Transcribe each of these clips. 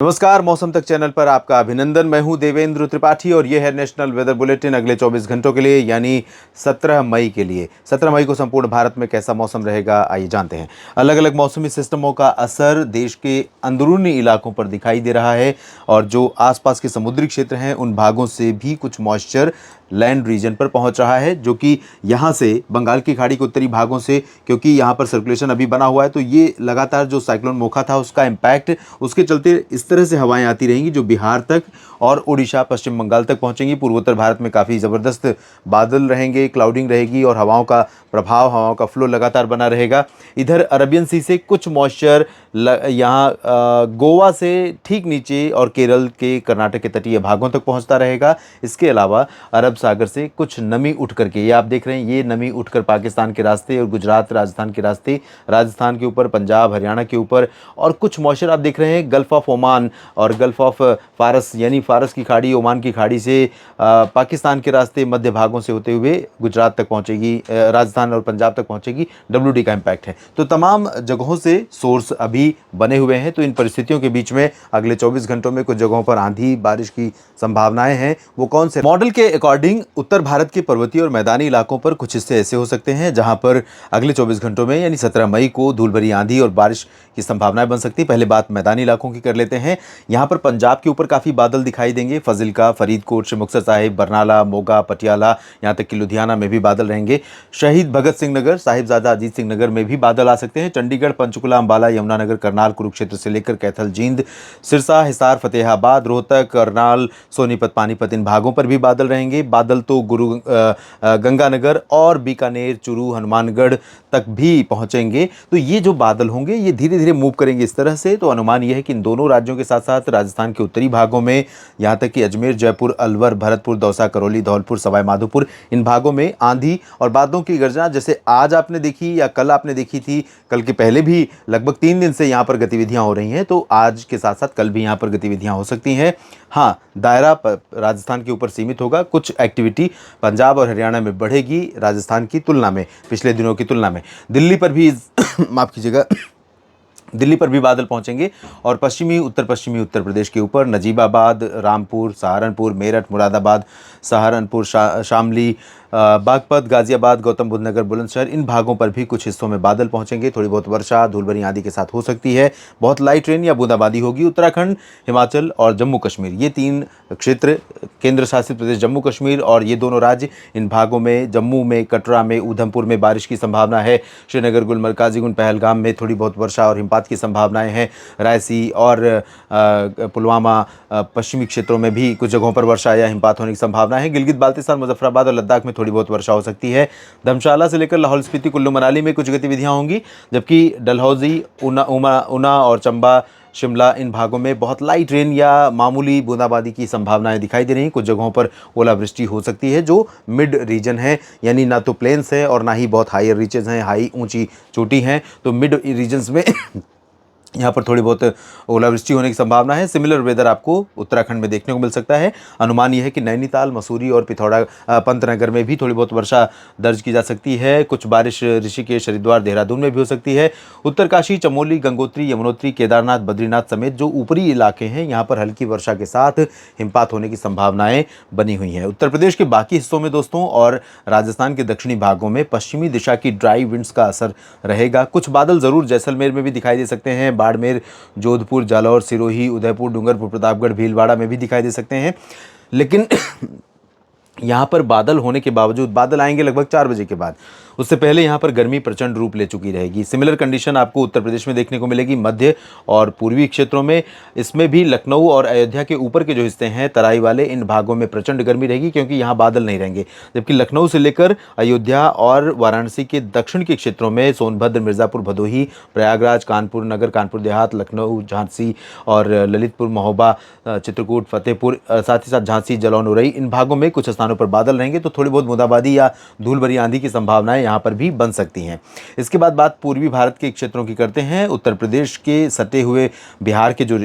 नमस्कार, मौसम तक चैनल पर आपका अभिनंदन। मैं हूं देवेंद्र त्रिपाठी और ये है नेशनल वेदर बुलेटिन अगले 24 घंटों के लिए, यानी 17 मई के लिए। 17 मई को संपूर्ण भारत में कैसा मौसम रहेगा, आइए जानते हैं। अलग अलग मौसमी सिस्टमों का असर देश के अंदरूनी इलाकों पर दिखाई दे रहा है और जो आसपास के समुद्री क्षेत्र हैं उन भागों से भी कुछ मॉइस्चर लैंड रीजन पर पहुंच रहा है, जो कि यहाँ से बंगाल की खाड़ी के उत्तरी भागों से, क्योंकि यहाँ पर सर्कुलेशन अभी बना हुआ है, तो ये लगातार जो साइक्लोन मोखा था उसका इम्पैक्ट, उसके चलते इस तरह से हवाएं आती रहेंगी जो बिहार तक और उड़ीसा पश्चिम बंगाल तक पहुंचेंगी। पूर्वोत्तर भारत में काफ़ी ज़बरदस्त बादल रहेंगे, क्लाउडिंग रहेगी और हवाओं का प्रभाव, हवाओं का फ्लो लगातार बना रहेगा। इधर अरबियन सी से कुछ मॉइस्चर यहाँ गोवा से ठीक नीचे और केरल के कर्नाटक के तटीय भागों तक पहुंचता रहेगा। इसके अलावा अरब सागर से कुछ नमी उठ करके, ये आप देख रहे हैं, ये नमी उठकर पाकिस्तान के रास्ते और गुजरात राजस्थान के रास्ते, राजस्थान के ऊपर, पंजाब हरियाणा के ऊपर, और कुछ मॉइस्चर आप देख रहे हैं गल्फ ऑफ ओमान और गल्फ ऑफ फारस, यानी फारस की खाड़ी, ओमान की खाड़ी से पाकिस्तान के रास्ते मध्य भागों से होते हुए गुजरात तक पहुंचेगी, राजस्थान और पंजाब तक पहुंचेगी। WD का इम्पैक्ट है। तो तमाम जगहों से सोर्स अभी बने हुए हैं। तो इन परिस्थितियों के बीच में अगले 24 घंटों में कुछ जगहों पर आंधी बारिश की संभावनाएं हैं। वो कौन से? मॉडल के अकॉर्डिंग उत्तर भारत के पर्वतीय और मैदानी इलाकों पर कुछ हिस्से ऐसे हो सकते हैं जहां पर अगले 24 घंटों में यानी 17 मई को धूल भरी आंधी और बारिश की संभावनाएं बन सकती है। पहले बात मैदानी इलाकों की कर लेते हैं। यहां पर पंजाब के ऊपर काफ़ी बादल दिखाई देंगे। फजिल्का, फरीदकोट से मुक्तसर साहिब, बरनाला, मोगा, पटियाला, यहाँ तक कि लुधियाना में भी बादल रहेंगे। शहीद भगत सिंह नगर, साहिबजादा अजीत सिंह नगर में भी बादल आ सकते हैं। चंडीगढ़, पंचकुला, अंबाला, यमुनानगर, करनाल, कुरुक्षेत्र से लेकर कैथल, जींद, सिरसा, हिसार, फतेहाबाद, रोहतक, करनाल, सोनीपत, पानीपत, इन भागों पर भी बादल रहेंगे। बादल तो गंगानगर और बीकानेर, चूरू, हनुमानगढ़ तक भी पहुंचेंगे। तो ये जो बादल होंगे ये धीरे धीरे मूव करेंगे इस तरह से। तो अनुमान यह है कि इन दोनों राज्यों के साथ साथ राजस्थान के उत्तरी भागों में, यहाँ तक कि अजमेर, जयपुर, अलवर, भरतपुर, दौसा, करौली, धौलपुर, सवाई माधोपुर, इन भागों में आंधी और बादलों की गर्जना जैसे आज आपने देखी या कल आपने देखी थी, कल के पहले भी लगभग 3 दिन से यहाँ पर गतिविधियाँ हो रही हैं। तो आज के साथ साथ कल भी यहाँ पर गतिविधियाँ हो सकती हैं। हाँ, दायरा राजस्थान के ऊपर सीमित होगा। कुछ एक्टिविटी पंजाब और हरियाणा में बढ़ेगी राजस्थान की तुलना में, पिछले दिनों की तुलना में। दिल्ली पर भी माफ़ कीजिएगा, दिल्ली पर भी बादल पहुंचेंगे और पश्चिमी उत्तर प्रदेश के ऊपर नजीबाबाद, रामपुर, सहारनपुर, मेरठ, मुरादाबाद, सहारनपुर, शामली, बागपत, गाजियाबाद, गौतम बुद्ध नगर, बुलंदशहर, इन भागों पर भी कुछ हिस्सों में बादल पहुंचेंगे। थोड़ी बहुत वर्षा धूल भरी आंधी के साथ हो सकती है। बहुत लाइट रेन या बूंदाबांदी होगी। उत्तराखंड, हिमाचल और जम्मू कश्मीर, ये 3 क्षेत्र, केंद्र शासित प्रदेश जम्मू कश्मीर और ये दोनों राज्य, इन भागों में, जम्मू में, कटरा में, उधमपुर में बारिश की संभावना है। श्रीनगर, गुलमर्ग, काजीगुंड, पहलगाम में थोड़ी बहुत वर्षा और हिमपात की संभावनाएं हैं। रायसी और पुलवामा, पश्चिमी क्षेत्रों में भी कुछ जगहों पर वर्षा या हिमपात होने की संभावना है। गिलगित बाल्तिस्तान, मुजफ्फराबाद और लद्दाख में थोड़ी बहुत वर्षा हो सकती है। धर्मशाला से लेकर लाहौल स्पीति, कुल्लू मनाली में कुछ गतिविधियां होंगी, जबकि डलहौजी, ऊना और चंबा, शिमला, इन भागों में बहुत लाइट रेन या मामूली बूंदाबांदी की संभावनाएं दिखाई दे रही हैं। कुछ जगहों पर ओलावृष्टि हो सकती है जो मिड रीजन है, यानी ना तो प्लेन्स है और ना ही बहुत हायर रीचेज हैं, हाई ऊंची चोटी हैं। तो मिड रीजन्स में यहाँ पर थोड़ी बहुत ओलावृष्टि होने की संभावना है। सिमिलर वेदर आपको उत्तराखंड में देखने को मिल सकता है। अनुमान यह है कि नैनीताल, मसूरी और पिथौरा, पंतनगर में भी थोड़ी बहुत वर्षा दर्ज की जा सकती है। कुछ बारिश ऋषिकेश, हरिद्वार, देहरादून में भी हो सकती है। उत्तरकाशी, चमोली, गंगोत्री, यमुनोत्री, केदारनाथ, बद्रीनाथ समेत जो ऊपरी इलाके हैं यहाँ पर हल्की वर्षा के साथ हिमपात होने की संभावनाएं बनी हुई हैं। उत्तर प्रदेश के बाकी हिस्सों में दोस्तों और राजस्थान के दक्षिणी भागों में पश्चिमी दिशा की ड्राई विंड्स का असर रहेगा। कुछ बादल जरूर जैसलमेर में भी दिखाई दे सकते हैं। बाड़मेर, जोधपुर, जालौर, सिरोही, उदयपुर, डूंगरपुर, प्रतापगढ़, भीलवाड़ा में भी दिखाई दे सकते हैं। लेकिन यहाँ पर बादल होने के बावजूद, बादल आएंगे लगभग 4 बजे के बाद, उससे पहले यहाँ पर गर्मी प्रचंड रूप ले चुकी रहेगी। सिमिलर कंडीशन आपको उत्तर प्रदेश में देखने को मिलेगी, मध्य और पूर्वी क्षेत्रों में। इसमें भी लखनऊ और अयोध्या के ऊपर के जो हिस्से हैं तराई वाले, इन भागों में प्रचंड गर्मी रहेगी क्योंकि यहाँ बादल नहीं रहेंगे। जबकि लखनऊ से लेकर अयोध्या और वाराणसी के दक्षिण के क्षेत्रों में, सोनभद्र, मिर्ज़ापुर, भदोही, प्रयागराज, कानपुर नगर, कानपुर देहात, लखनऊ, झांसी और ललितपुर, महोबा, चित्रकूट, फतेहपुर, साथ ही साथ झांसी, जलौन, उरई, इन भागों में कुछ स्थानों पर बादल रहेंगे। तो थोड़ी बहुत बूंदाबांदी या धूल भरी आंधी की संभावनाएं यहाँ पर भी बन सकती हैं। इसके बाद बात पूर्वी भारत के क्षेत्रों की करते हैं। उत्तर प्रदेश के सटे हुए बिहार के जो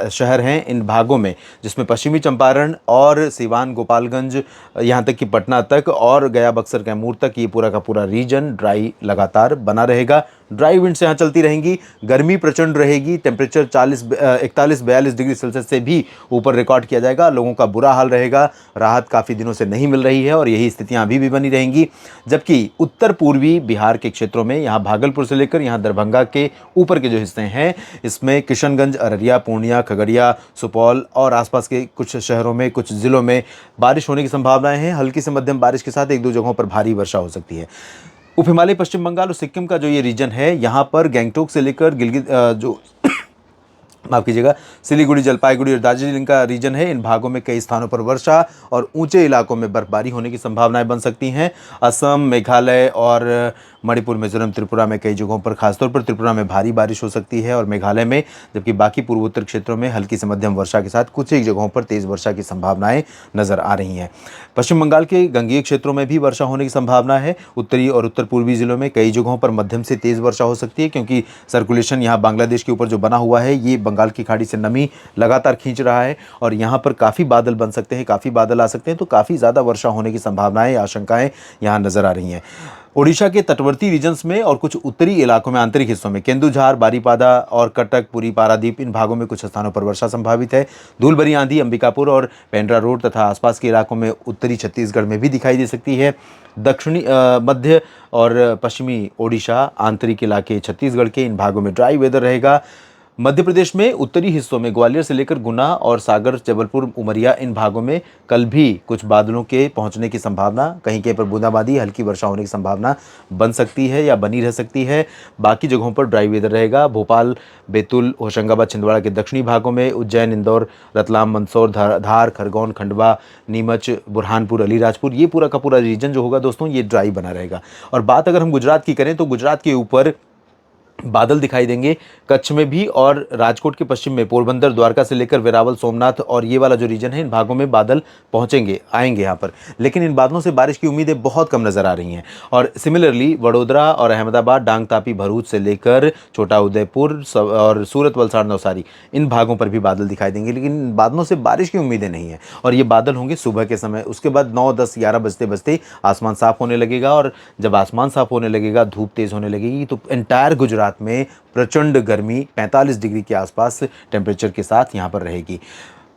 शहर हैं, इन भागों में, जिसमें पश्चिमी चंपारण और सिवान, गोपालगंज, यहाँ तक कि पटना तक और गया, बक्सर, कैमूर तक, ये पूरा का पूरा रीजन ड्राई लगातार बना रहेगा। ड्राई विंड्स यहाँ चलती रहेंगी, गर्मी प्रचंड रहेगी, टेम्परेचर 41-42 डिग्री सेल्सियस से भी ऊपर रिकॉर्ड किया जाएगा। लोगों का बुरा हाल रहेगा, राहत काफ़ी दिनों से नहीं मिल रही है और यही स्थितियाँ अभी भी बनी रहेंगी। जबकि उत्तर पूर्वी बिहार के क्षेत्रों में, यहाँ भागलपुर से लेकर यहाँ दरभंगा के ऊपर के जो हिस्से हैं, इसमें किशनगंज, अररिया, पूर्णिया, खगड़िया, सुपौल और आसपास के कुछ शहरों में, कुछ ज़िलों में बारिश होने की संभावनाएं हैं। हल्की से मध्यम बारिश के साथ एक दो जगहों पर भारी वर्षा हो सकती है। उप हिमालय पश्चिम बंगाल और सिक्किम का जो ये रीजन है, यहाँ पर गैंगटोक से लेकर गिलगित जो माफ़ कीजिएगा, सिलीगुड़ी, जलपाईगुड़ी और दार्जिलिंग का रीजन है, इन भागों में कई स्थानों पर वर्षा और ऊंचे इलाकों में बर्फबारी होने की संभावनाएं बन सकती हैं। असम, मेघालय और मणिपुर, मिजोरम, त्रिपुरा में कई जगहों पर, खासतौर पर त्रिपुरा में भारी बारिश हो सकती है और मेघालय में, जबकि बाकी पूर्वोत्तर क्षेत्रों में हल्की से मध्यम वर्षा के साथ कुछ एक जगहों पर तेज़ वर्षा की संभावनाएं नजर आ रही हैं। पश्चिम बंगाल के गंगेय क्षेत्रों में भी वर्षा होने की संभावना है। उत्तरी और उत्तर पूर्वी जिलों में कई जगहों पर मध्यम से तेज़ वर्षा हो सकती है, क्योंकि सर्कुलेशन यहाँ बांग्लादेश के ऊपर जो बना हुआ है, ये बंगाल की खाड़ी से नमी लगातार खींच रहा है और यहाँ पर काफ़ी बादल बन सकते हैं, काफ़ी बादल आ सकते हैं, तो काफ़ी ज़्यादा वर्षा होने की संभावनाएं, आशंकाएं यहाँ नज़र आ रही हैं। ओडिशा के तटवर्ती रीजन्स में और कुछ उत्तरी इलाकों में, आंतरिक हिस्सों में केंदुझार, बारीपादा और कटक, पुरी, पारादीप, इन भागों में कुछ स्थानों पर वर्षा संभावित है। धूल भरी आंधी अंबिकापुर और पेंड्रा रोड तथा आसपास के इलाकों में, उत्तरी छत्तीसगढ़ में भी दिखाई दे सकती है। दक्षिणी मध्य और पश्चिमी ओडिशा, आंतरिक इलाके छत्तीसगढ़ के, इन भागों में ड्राई वेदर रहेगा। मध्य प्रदेश में उत्तरी हिस्सों में ग्वालियर से लेकर गुना और सागर, जबलपुर, उमरिया, इन भागों में कल भी कुछ बादलों के पहुंचने की संभावना, कहीं कहीं पर बूंदाबांदी, हल्की वर्षा होने की संभावना बन सकती है या बनी रह सकती है। बाकी जगहों पर ड्राई वेदर रहेगा। भोपाल, बैतूल, होशंगाबाद, छिंदवाड़ा के दक्षिणी भागों में, उज्जैन, इंदौर, रतलाम, मंदसौर, धार, खरगोन, खंडवा, नीमच, बुरहानपुर, अलीराजपुर, ये पूरा का पूरा रीजन जो होगा दोस्तों, ये ड्राई बना रहेगा। और बात अगर हम गुजरात की करें तो गुजरात के ऊपर बादल दिखाई देंगे, कच्छ में भी और राजकोट के पश्चिम में, पोरबंदर, द्वारका से लेकर वेरावल, सोमनाथ और ये वाला जो रीजन है, इन भागों में बादल पहुंचेंगे, आएंगे यहाँ पर, लेकिन इन बादलों से बारिश की उम्मीदें बहुत कम नजर आ रही हैं। और सिमिलरली वडोदरा और अहमदाबाद, डांग, तापी, भरूच से लेकर छोटा उदयपुर और सूरत, वलसाड़, नवसारी, इन भागों पर भी बादल दिखाई देंगे, लेकिन इन बादलों से बारिश की उम्मीदें नहीं है और ये बादल होंगे सुबह के समय। उसके बाद 9, 10, 11 बजते बजते आसमान साफ होने लगेगा और जब आसमान साफ होने लगेगा, धूप तेज होने लगेगी, तो एंटायर गुजरात में प्रचंड गर्मी 45 डिग्री के आसपास टेम्परेचर के साथ यहाँ पर रहेगी।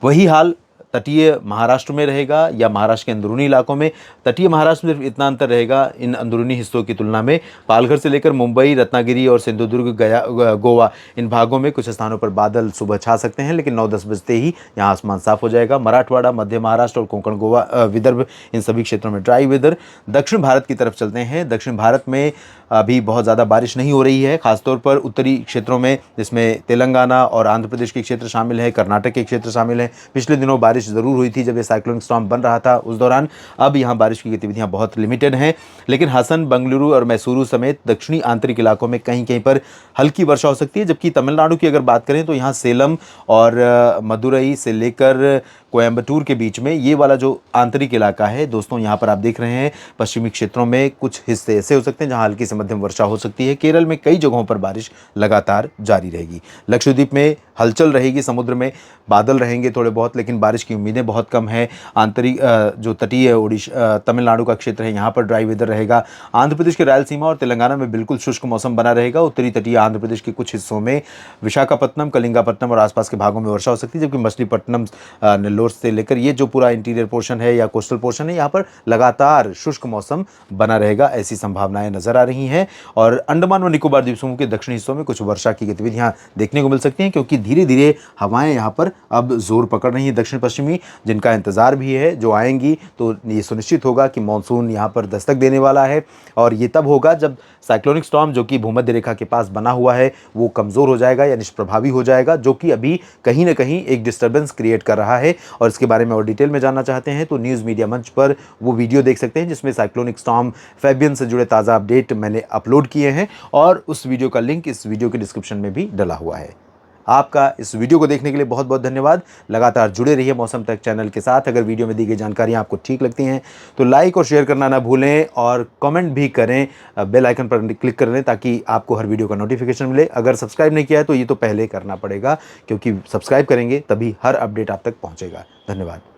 वही हाल तटीय महाराष्ट्र में रहेगा या महाराष्ट्र के अंदरूनी इलाकों में। तटीय महाराष्ट्र में इतना अंतर रहेगा इन अंदरूनी हिस्सों की तुलना में, पालघर से लेकर मुंबई, रत्नागिरी और सिंधुदुर्ग, गया, गोवा, इन भागों में कुछ स्थानों पर बादल सुबह छा सकते हैं, लेकिन 9-10 बजते ही यहाँ आसमान साफ हो जाएगा। मराठवाड़ा, मध्य महाराष्ट्र और कोंकण, गोवा, विदर्भ, इन सभी क्षेत्रों में ड्राई वेदर। दक्षिण भारत की तरफ चलते हैं। दक्षिण भारत में अभी बहुत ज़्यादा बारिश नहीं हो रही है, खासतौर पर उत्तरी क्षेत्रों में, जिसमें तेलंगाना और आंध्र प्रदेश के क्षेत्र शामिल है, कर्नाटक के क्षेत्र शामिल है। पिछले दिनों बारिश ज़रूर हुई थी जब ये साइक्लोनिक स्टॉर्म बन रहा था, उस दौरान। अब यहाँ बारिश की गतिविधियाँ बहुत लिमिटेड हैं, लेकिन हसन, बंगलुरु और मैसूरू समेत दक्षिणी आंतरिक इलाकों में कहीं कहीं पर हल्की वर्षा हो सकती है। जबकि तमिलनाडु की अगर बात करें तो यहाँ सेलम और मदुरई से लेकर कोयम्बटूर के बीच में ये वाला जो आंतरिक इलाका है दोस्तों, यहाँ पर आप देख रहे हैं पश्चिमी क्षेत्रों में कुछ हिस्से ऐसे हो सकते हैं जहाँ हल्की से मध्यम वर्षा हो सकती है। केरल में कई जगहों पर बारिश लगातार जारी रहेगी। लक्षद्वीप में हलचल रहेगी, समुद्र में बादल रहेंगे थोड़े बहुत, लेकिन बारिश की उम्मीदें बहुत कम है। आंतरिक जो तटीय ओडिशा, तमिलनाडु का क्षेत्र है, यहाँ पर ड्राई वेदर रहेगा। आंध्र प्रदेश के रायलसीमा और तेलंगाना में बिल्कुल शुष्क मौसम बना रहेगा। उत्तरी तटीय आंध्र प्रदेश के कुछ हिस्सों में, विशाखापट्टनम, कलिंगापट्टनम और आसपास के भागों में वर्षा हो सकती है, जबकि मछलीपट्टनम, नेल्लोर से लेकर ये जो पूरा इंटीरियर पोर्शन है या कोस्टल पोर्शन है, यहाँ पर लगातार शुष्क मौसम बना रहेगा, ऐसी संभावनाएं नजर आ रही हैं। और अंडमान व निकोबार द्वीप समूह के दक्षिणी हिस्सों में कुछ वर्षा की गतिविधियां देखने को मिल सकती हैं, क्योंकि धीरे धीरे हवाएं यहाँ पर अब जोर पकड़ रही हैं दक्षिण पश्चिमी, जिनका इंतजार भी है, जो आएंगी तो ये सुनिश्चित होगा कि मानसून यहाँ पर दस्तक देने वाला है। और ये तब होगा जब साइक्लोनिक स्टॉर्म जो कि भूमध्य रेखा के पास बना हुआ है वो कमज़ोर हो जाएगा या निष्प्रभावी हो जाएगा, जो कि अभी कहीं ना कहीं एक डिस्टर्बेंस क्रिएट कर रहा है। और इसके बारे में और डिटेल में जानना चाहते हैं तो न्यूज़ मीडिया मंच पर वो वीडियो देख सकते हैं जिसमें साइक्लोनिक स्टॉर्म फैबियन से जुड़े ताज़ा अपडेट मैंने अपलोड किए हैं, और उस वीडियो का लिंक इस वीडियो के डिस्क्रिप्शन में भी डला हुआ है। आपका इस वीडियो को देखने के लिए बहुत बहुत धन्यवाद। लगातार जुड़े रहिए मौसम तक चैनल के साथ। अगर वीडियो में दी गई जानकारियाँ आपको ठीक लगती हैं तो लाइक और शेयर करना ना भूलें, और कमेंट भी करें, बेल आइकन पर क्लिक कर लें ताकि आपको हर वीडियो का नोटिफिकेशन मिले। अगर सब्सक्राइब नहीं किया है तो ये तो पहले करना पड़ेगा, क्योंकि सब्सक्राइब करेंगे तभी हर अपडेट आप तक पहुँचेगा। धन्यवाद।